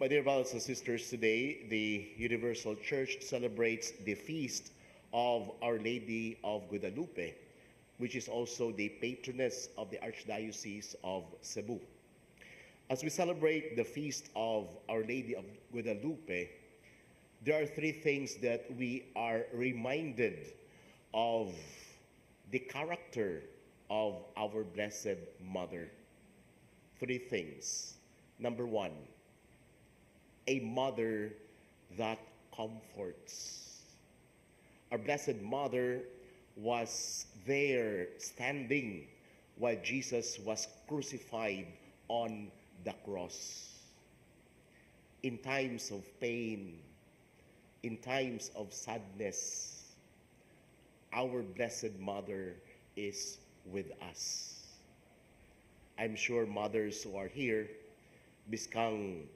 My dear brothers and sisters, today the Universal Church celebrates the feast of Our Lady of Guadalupe, which is also the patroness of the Archdiocese of Cebu. As we celebrate the feast of Our Lady of Guadalupe, there are three things that we are reminded of the character of our Blessed Mother. Three things. Number one, a mother that comforts. Our Blessed Mother was there standing while Jesus was crucified on the cross. In times of pain, in times of sadness, our Blessed Mother is with us. I'm sure mothers who are here, biskang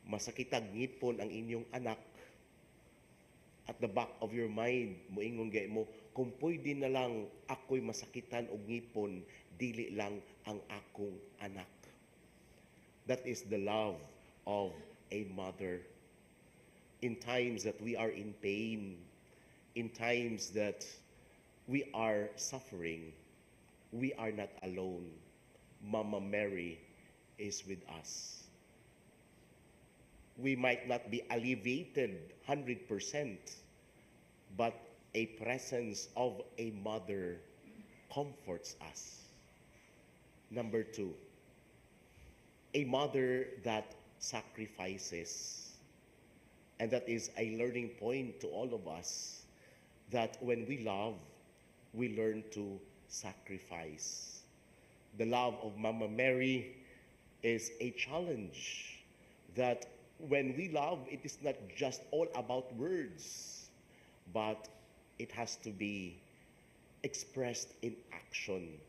masakitag ngipon ang inyong anak, at the back of your mind, moingon gay mo, kung pwede na lang ako'y masakitan og ngipon, dili lang ang akong anak. That is the love of a mother. In times that we are in pain, in times that we are suffering, we are not alone. Mama Mary is with us. We might not be alleviated 100%, but a presence of a mother comforts us. Number two, a mother that sacrifices. And that is a learning point to all of us, that when we love, we learn to sacrifice. The love of Mama Mary is a challenge, that when we love, it is not just all about words, but it has to be expressed in action.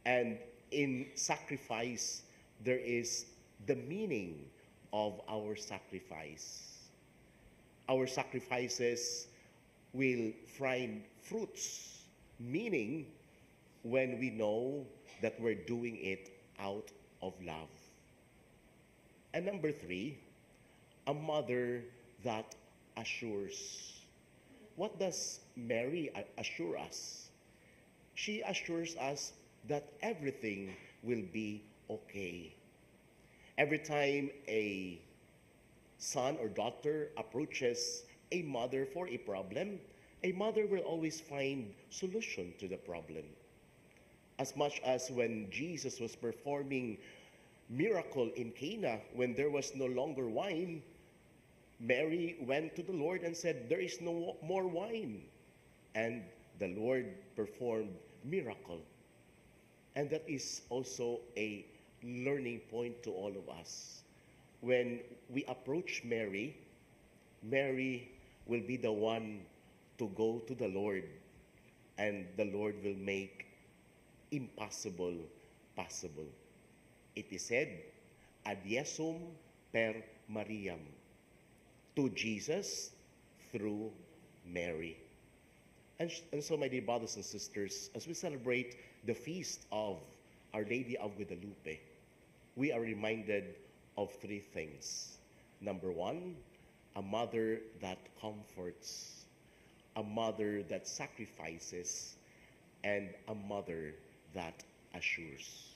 And in sacrifice, there is the meaning of our sacrifice. Our sacrifices will find fruits, meaning when we know that we're doing it out of love. And number three, a mother that assures. What does Mary assure us? She assures us that everything will be okay. Every time a son or daughter approaches a mother for a problem, a mother will always find solution to the problem. As much as when Jesus was performing miracle in Cana, when there was no longer wine, Mary went to the Lord and said, there is no more wine. And the Lord performed miracle. And that is also a learning point to all of us. When we approach Mary, Mary will be the one to go to the Lord, and the Lord will make impossible possible. It is said, ad Jesum per Mariam, to Jesus through Mary. And so, my dear brothers and sisters, as we celebrate the feast of Our Lady of Guadalupe, we are reminded of three things. Number one, a mother that comforts, a mother that sacrifices, and a mother that assures.